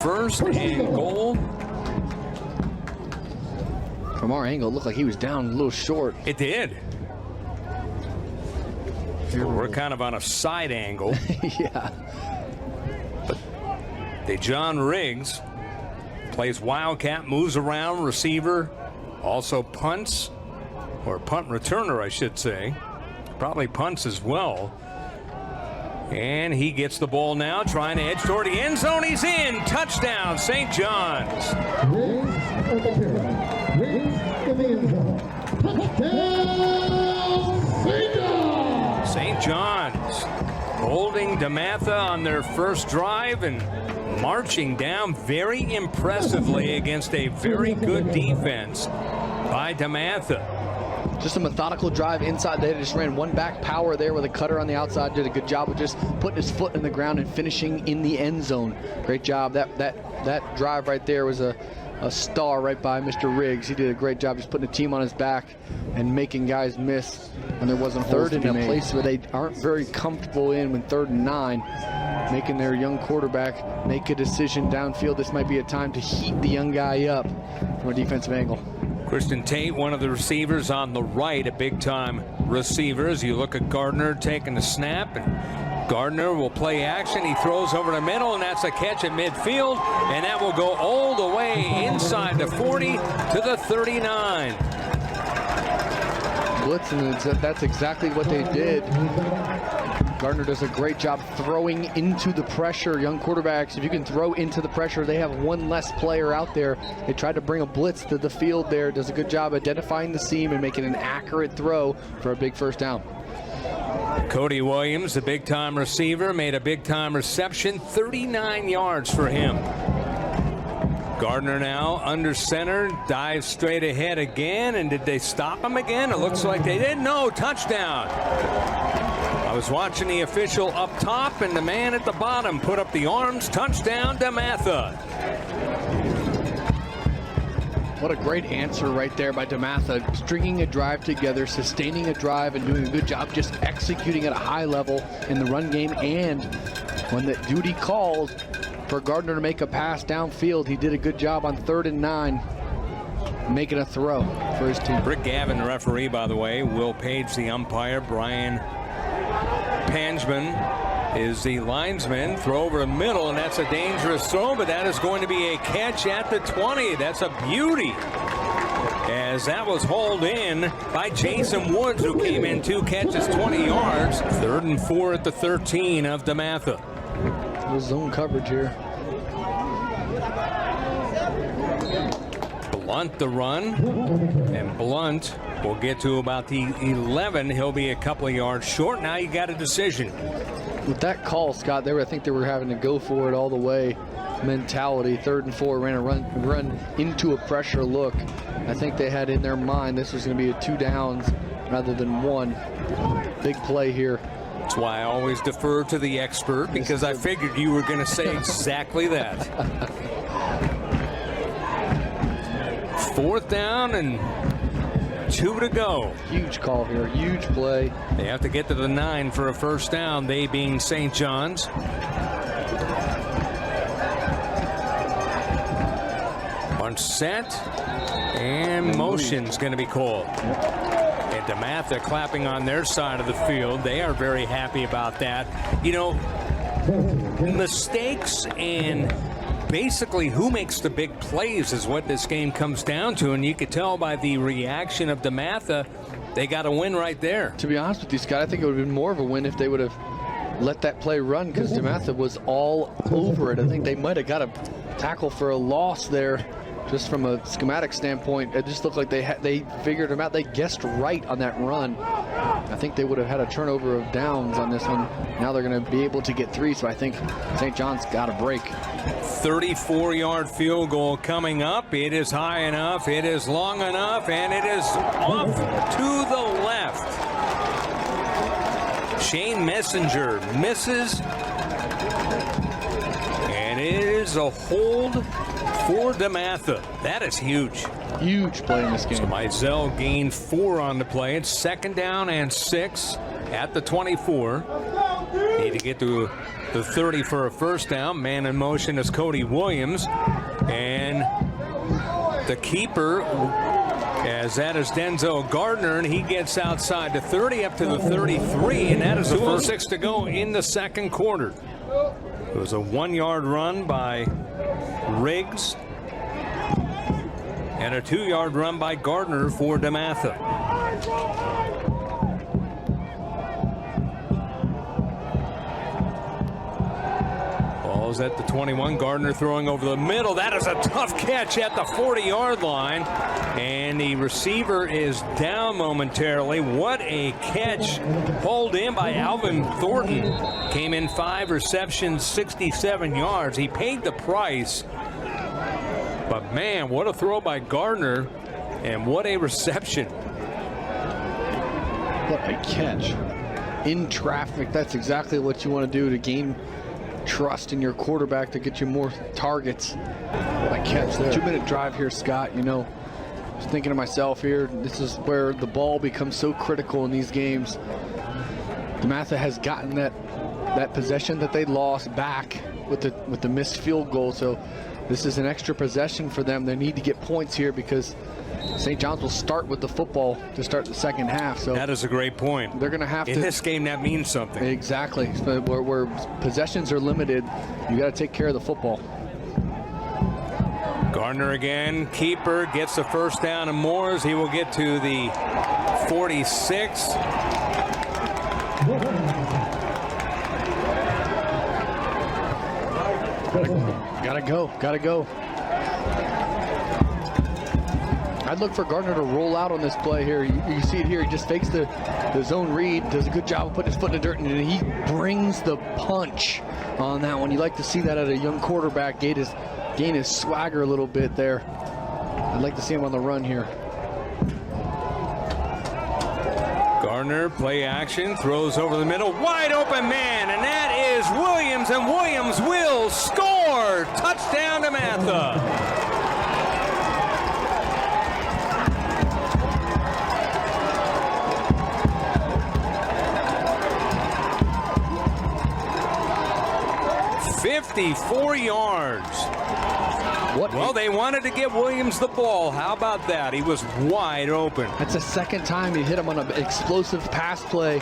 first and goal. From our angle, it looked like he was down a little short. It did. We're kind of on a side angle. Yeah. DeJohn Riggs plays wildcat, moves around, receiver, also punts, or punt returner, I should say. Probably punts as well. And he gets the ball now, trying to edge toward the end zone. He's in. Touchdown, St. John's. St. John's holding DeMatha on their first drive and marching down very impressively against a very good defense by DeMatha. Just a methodical drive inside. They just ran one back power there with a cutter on the outside. Did a good job of just putting his foot in the ground and finishing in the end zone. Great job. That drive right there was a star right by Mr. Riggs. He did a great job just putting the team on his back and making guys miss when there wasn't third in a place where they aren't very comfortable in when 3rd and 9. Making their young quarterback make a decision downfield. This might be a time to heat the young guy up from a defensive angle. Christian Tate, one of the receivers on the right, a big-time receiver. As you look at Gardner taking the snap, and Gardner will play action. He throws over the middle, and that's a catch at midfield, and that will go all the way inside the 40 to the 39. Blitzing, that's exactly what they did. Gardner does a great job throwing into the pressure. Young quarterbacks, if you can throw into the pressure, they have one less player out there. They tried to bring a blitz to the field there. Does a good job identifying the seam and making an accurate throw for a big first down. Cody Williams, the big-time receiver, made a big-time reception. 39 yards for him. Gardner now under center, dives straight ahead again. And did they stop him again? It looks like they did. No, touchdown. I was watching the official up top, and the man at the bottom put up the arms. Touchdown, DeMatha. What a great answer right there by DeMatha. Stringing a drive together, sustaining a drive, and doing a good job just executing at a high level in the run game. And when the duty calls for Gardner to make a pass downfield, he did a good job on 3rd and 9. Making a throw for his team. Rick Gavin, the referee, by the way. Will Page, the umpire. Brian Panjman is the linesman. Throw over the middle, and that's a dangerous throw, but that is going to be a catch at the 20. That's a beauty, as that was hauled in by Jason Woods, who came in 2 catches, 20 yards. 3rd and 4 at the 13 of DeMatha. A little zone coverage here. Blunt the run, and Blunt will get to about the 11. He'll be a couple of yards short. Now you got a decision. With that call, Scott, I think they were having to go for it all the way mentality. 3rd and 4, ran a run into a pressure look. I think they had in their mind this was going to be a 2 downs rather than 1. Big play here. That's why I always defer to the expert, because I figured you were going to say exactly that. 4th down and 2 to go. Huge call here, huge play. They have to get to the 9 for a first down, they being St. John's. On set, and motion's going to be called. And DeMatha clapping on their side of the field. They are very happy about that. You know, mistakes and basically who makes the big plays is what this game comes down to, and you could tell by the reaction of DeMatha, they got a win right there. To be honest with you, Scott, I think it would have been more of a win if they would have let that play run, because DeMatha was all over it. I think they might have got a tackle for a loss there. Just from a schematic standpoint, it just looked like they figured them out. They guessed right on that run. I think they would have had a turnover of downs on this one. Now they're going to be able to get 3, so I think St. John's got a break. 34-yard field goal coming up. It is high enough, it is long enough, and it is off to the left. Shane Messenger misses, and it is a hold for DeMatha. That is huge. Huge play in this game. So Mizell gained 4 on the play. It's 2nd down and 6 at the 24. Need to get to the 30 for a first down. Man in motion is Cody Williams. And the keeper, as that is Denzel Gardner, and he gets outside the 30 up to the 33, and that is a 2:06 to go in the second quarter. It was a 1-yard run by Riggs and a 2-yard run by Gardner for DeMatha. Ball's at the 21. Gardner throwing over the middle. That is a tough catch at the 40-yard line. And the receiver is down momentarily. What a catch. Pulled in by Alvin Thornton. Came in 5 receptions, 67 yards. He paid the price. But man, what a throw by Gardner. And what a reception. What a catch. In traffic, that's exactly what you want to do to gain trust in your quarterback to get you more targets. What a catch there. 2-minute drive here, Scott. You know, I was thinking to myself here, this is where the ball becomes so critical in these games. DeMatha has gotten that possession that they lost back with the missed field goal. So this is an extra possession for them. They need to get points here because St. John's will start with the football to start the second half. So that is a great point. They're going to have to. In this game, that means something. Exactly. Where possessions are limited, you got to take care of the football. Gardner again, keeper, gets the first down and Moores. He will get to the 46. Gotta go. I'd look for Gardner to roll out on this play here. You see it here. He just fakes the zone read, does a good job of putting his foot in the dirt, and he brings the punch on that one. You like to see that at a young quarterback, gain his swagger a little bit there. I'd like to see him on the run here. Gardner, play action, throws over the middle, wide open man, and that is Williams, and Williams will score. Touchdown DeMatha. $54 yards. Well, they wanted to get Williams the ball. How about that? He was wide open. That's the second time he hit him on an explosive pass play.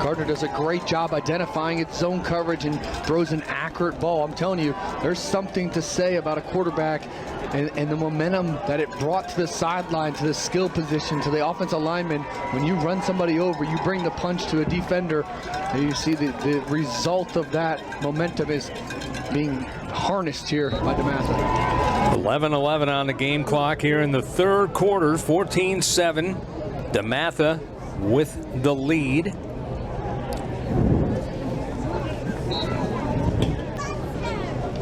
Gardner does a great job identifying its zone coverage and throws an accurate ball. I'm telling you, there's something to say about a quarterback and the momentum that it brought to the sideline, to the skill position, to the offensive lineman. When you run somebody over, you bring the punch to a defender, and you see the result of that momentum is being harnessed here by DeMatha. 11-11 on the game clock here in the third quarter. 14-7. DeMatha with the lead.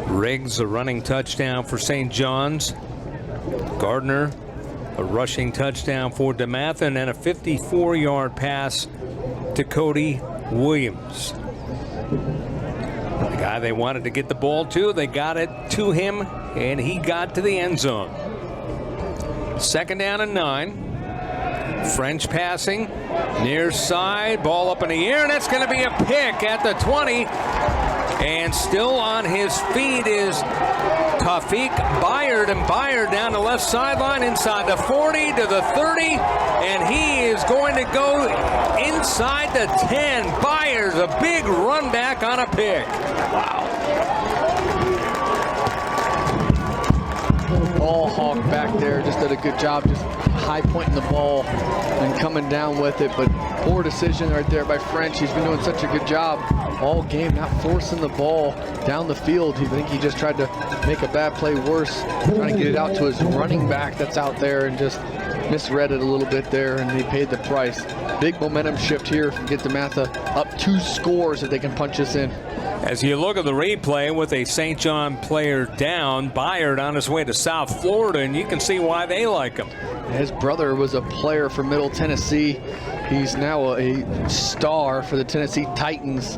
Riggs, a running touchdown for St. John's. Gardner, a rushing touchdown for DeMatha, and then a 54-yard pass to Cody Williams. The guy they wanted to get the ball to, they got it to him, and he got to the end zone. 2nd down and 9. French passing, near side, ball up in the air, and that's going to be a pick at the 20. And still on his feet is Tawfiq Byard, and Byard down the left sideline inside the 40 to the 30, and he is going to go inside the 10. Byard's a big run back on a pick. Wow. Ball hawk back there just did a good job, just high pointing the ball and coming down with it, but poor decision right there by French. He's been doing such a good job all game, not forcing the ball down the field. I think he just tried to make a bad play worse, trying to get it out to his running back that's out there, and just misread it a little bit there, and he paid the price. Big momentum shift here, get DeMatha up 2 scores if they can punch us in. As you look at the replay with a St. John player down, Byard on his way to South Florida, and you can see why they like him. His brother was a player for Middle Tennessee. He's now a star for the Tennessee Titans.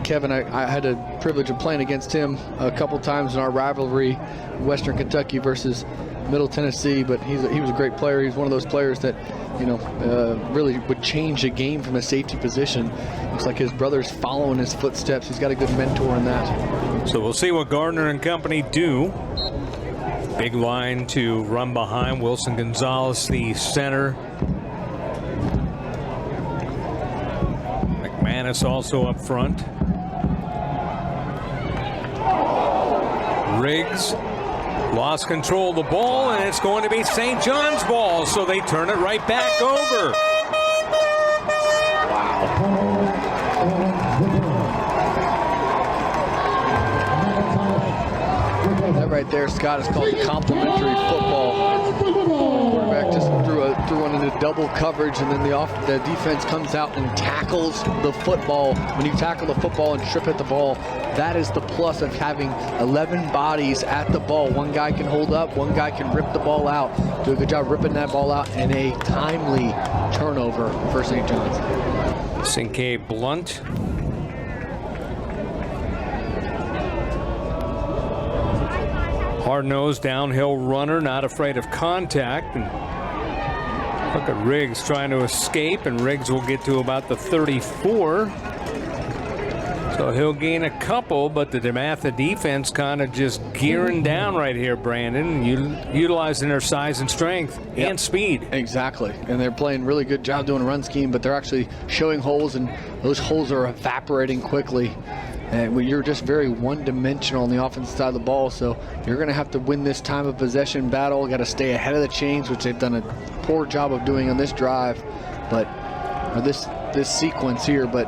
Kevin, I had the privilege of playing against him a couple times in our rivalry, Western Kentucky versus Middle Tennessee, but he was a great player. He's one of those players that, you know, really would change a game from a safety position. Looks like his brother's following his footsteps. He's got a good mentor in that. So we'll see what Gardner and company do. Big line to run behind. Wilson Gonzalez, the center. McManus also up front. Riggs lost control of the ball, and it's going to be St. John's ball, so they turn it right back over. That right there, Scott, is called complimentary football. Quarterback just threw one into double coverage, and then the defense comes out and tackles the football. When you tackle the football and trip at the ball, that is the plus of having 11 bodies at the ball. One guy can hold up, one guy can rip the ball out. Do a good job ripping that ball out, and a timely turnover for St. John's. Cinque Blunt. Hard-nosed downhill runner, not afraid of contact. And look at Riggs trying to escape, and Riggs will get to about the 34. So he'll gain a couple, but the DeMatha defense kind of just gearing down right here, Brandon, utilizing their size and strength and speed. Exactly, and they're playing really good job doing a run scheme, but they're actually showing holes, and those holes are evaporating quickly. And you're just very one-dimensional on the offensive side of the ball, so you're going to have to win this time of possession battle. Got to stay ahead of the chains, which they've done a poor job of doing on this drive, or this sequence here. But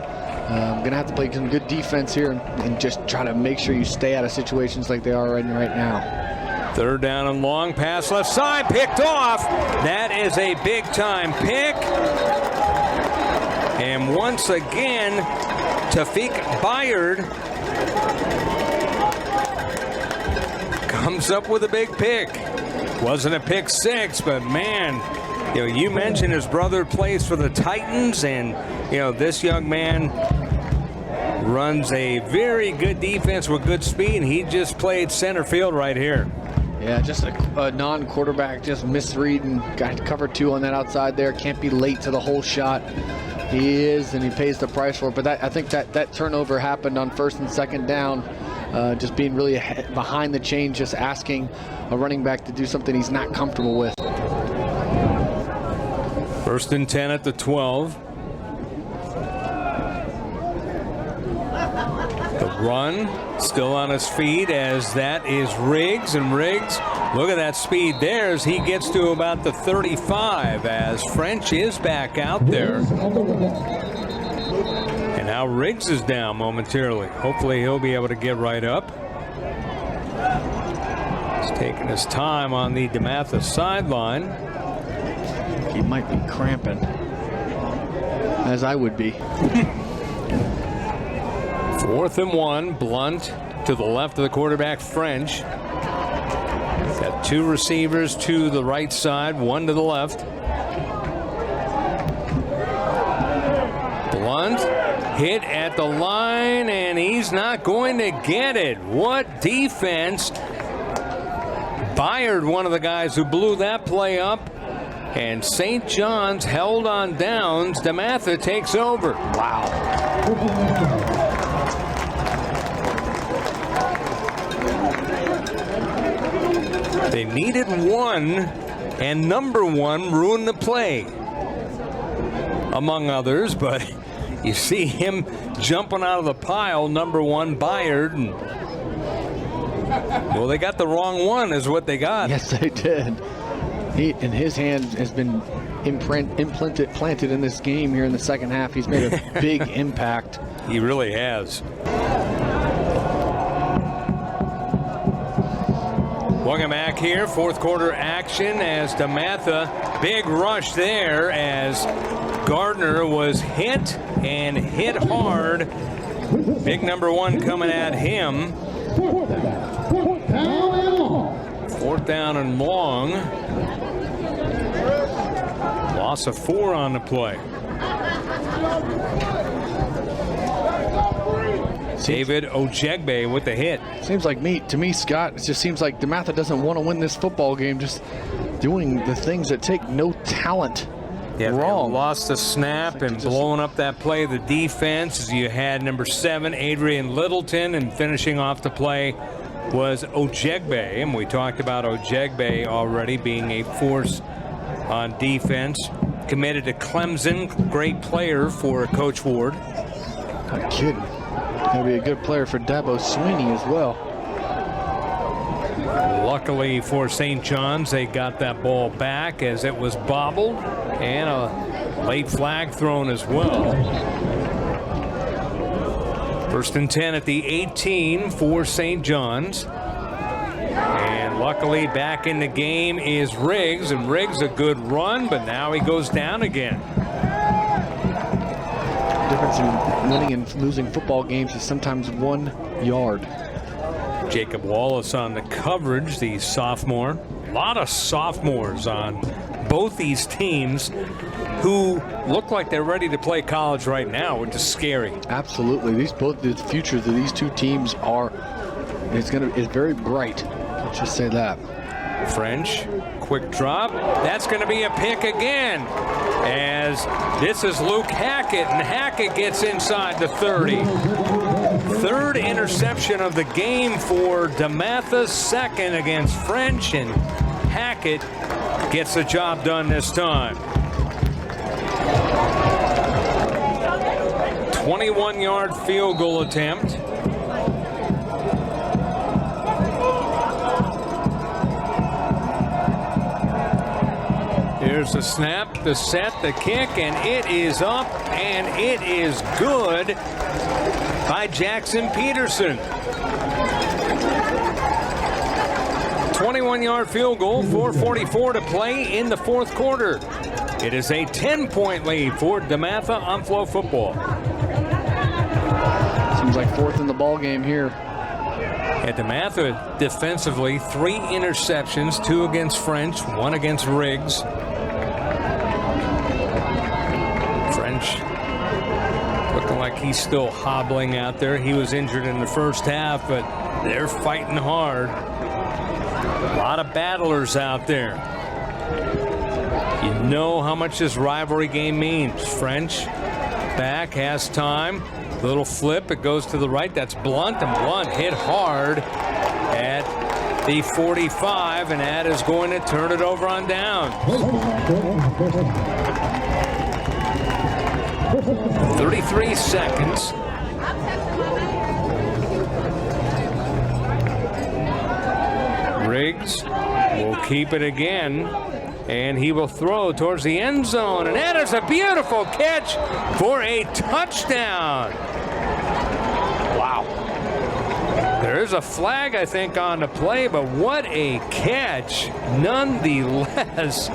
I'm going to have to play some good defense here and just try to make sure you stay out of situations like they are right now. Third down and long, pass left side, picked off. That is a big-time pick. And once again, Tafik Bayard comes up with a big pick. Wasn't a pick six, but man, you mentioned his brother plays for the Titans, and this young man runs a very good defense with good speed, and he just played center field right here. Yeah, just a non-quarterback, just misreading, got cover two on that outside there. Can't be late to the whole shot. He is, and he pays the price for it. But I think that turnover happened on first and second down, just being really behind the chain, just asking a running back to do something he's not comfortable with. First and 10 at the 12. The run still on his feet, as that is Riggs, and Riggs, look at that speed there as he gets to about the 35, as French is back out there. And now Riggs is down momentarily. Hopefully he'll be able to get right up. He's taking his time on the DeMatha sideline. He might be cramping, as I would be. 4th and 1, Blunt to the left of the quarterback, French. Got two receivers to the right side, one to the left. Blunt hit at the line, and he's not going to get it. What defense. Bayard, one of the guys who blew that play up, and St. John's held on downs. DeMatha takes over. Wow. They needed one, and number one ruined the play, among others. But you see him jumping out of the pile, number one, Bayard. And, well, they got the wrong one is what they got. Yes, they did. And his hand has been planted in this game here in the second half. He's made a big impact. He really has. Welcome back here, fourth quarter action as DeMatha, big rush there as Gardner was hit and hit hard. Big number one coming at him. 4th down and long. Loss of 4 on the play. David Ojegbe with the hit. Seems like to me, Scott, it just seems like DeMatha doesn't want to win this football game, just doing the things that take no talent. Yeah, wrong. Lost the snap and blowing up that play. The defense, as you had number 7, Adrian Littleton, and finishing off the play was Ojegbe. And we talked about Ojegbe already being a force on defense. Committed to Clemson, great player for Coach Ward. Not kidding. Gonna be a good player for Dabo Sweeney as well. Luckily for St. John's, they got that ball back as it was bobbled, and a late flag thrown as well. 1st and 10 at the 18 for St. John's. And luckily back in the game is Riggs, and Riggs a good run, but now he goes down again. The difference in winning and losing football games is sometimes 1 yard. Jacob Wallace on the coverage, the sophomore. A lot of sophomores on both these teams who look like they're ready to play college right now, which is scary. Absolutely. The futures of these two teams is very bright. Let's just say that. French, quick drop. That's going to be a pick again, as this is Luke Hackett, and Hackett gets inside the 30. 3rd interception of the game for DeMatha, 2nd against French, and Hackett gets the job done this time. 21-yard field goal attempt. Here's the snap, the set, the kick, and it is up, and it is good by Jackson Peterson. 21-yard field goal, 4:44 to play in the 4th quarter. It is a 10-point lead for DeMatha on FloFootball. Seems like 4th in the ball game here. At DeMatha defensively, 3 interceptions, 2 against French, 1 against Riggs. French looking like he's still hobbling out there. He was injured in the first half, but they're fighting hard. A lot of battlers out there. You know how much this rivalry game means. French back, has time. Little flip, it goes to the right. That's Blunt, and Blunt hit hard at the 45, and that is going to turn it over on down. 33 seconds. Riggs will keep it again, and he will throw towards the end zone, and that is a beautiful catch for a touchdown. Wow. There is a flag, I think, on the play, but what a catch nonetheless.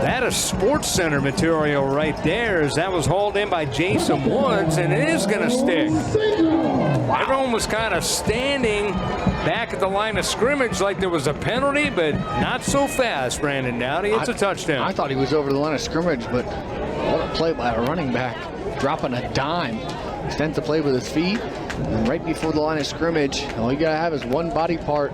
That is Sports Center material right there, as that was hauled in by Jason Woods, and it is going to stick. Everyone was kind of standing back at the line of scrimmage like there was a penalty, but not so fast, Brandon Dowdy. It's a touchdown. I thought he was over the line of scrimmage, but what a play by a running back, dropping a dime. Extends the play with his feet, and right before the line of scrimmage, all you got to have is one body part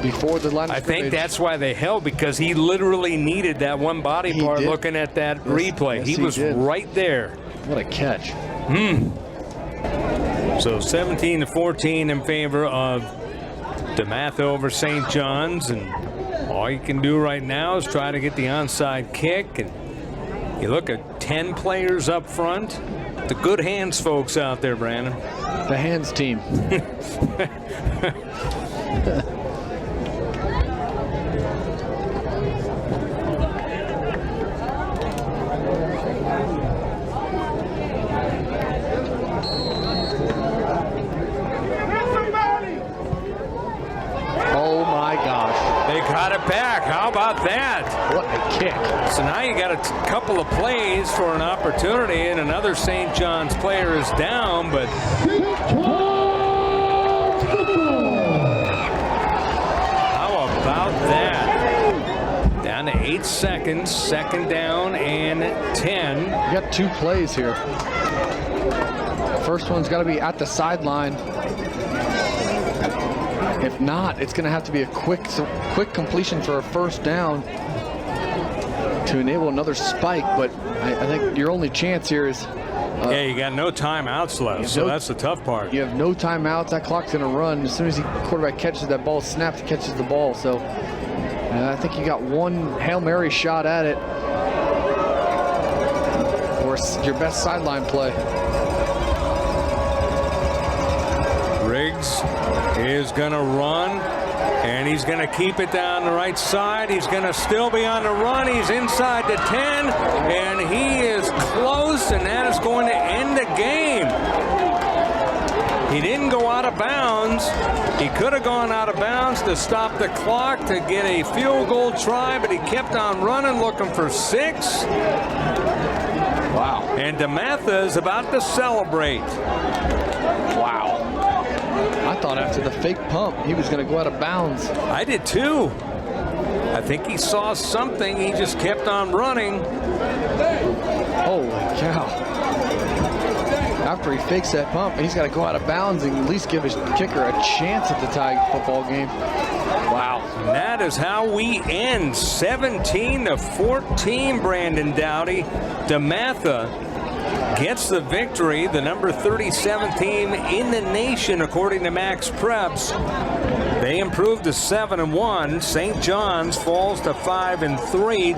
before the line of scrimmage. I think that's why they held, because he literally needed that one body part. Looking at that replay. He was right there. What a catch. So 17-14 in favor of DeMatha over St. John's, and all you can do right now is try to get the onside kick. And you look at 10 players up front. The good hands folks out there, Brandon. The hands team. Oh my gosh. They got it back. How about that? What a kick. So now you got a couple of plays for an opportunity, and another St. John's player is down, but how about that? Down to 8 seconds, 2nd down and 10. You got 2 plays here. first one's got to be at the sideline. If not, it's going to have to be a quick completion for a first down to enable another spike. But I think your only chance here is yeah, you got no timeouts left, so that's the tough part. You have no timeouts. That clock's going to run. As soon as the quarterback catches that ball, snaps, catches the ball. So I think you got one Hail Mary shot at it, or your best sideline play. Riggs is going to run, and he's going to keep it down the right side. He's going to still be on the run. He's inside the 10, and he is close, and that is going to end the game. He didn't go out of bounds. He could have gone out of bounds to stop the clock to get a field goal try, but he kept on running, looking for 6. Wow. And DeMatha is about to celebrate. Wow. I thought after the fake pump, he was going to go out of bounds. I did too. I think he saw something. He just kept on running. Holy cow. After he fakes that pump, he's got to go out of bounds and at least give his kicker a chance at the tie football game. Wow. And that is how we end 17-14, Brandon Dowdy. DeMatha gets the victory, the number 37 team in the nation, according to Max Preps. They improved to 7-1. St. John's falls to 5-3.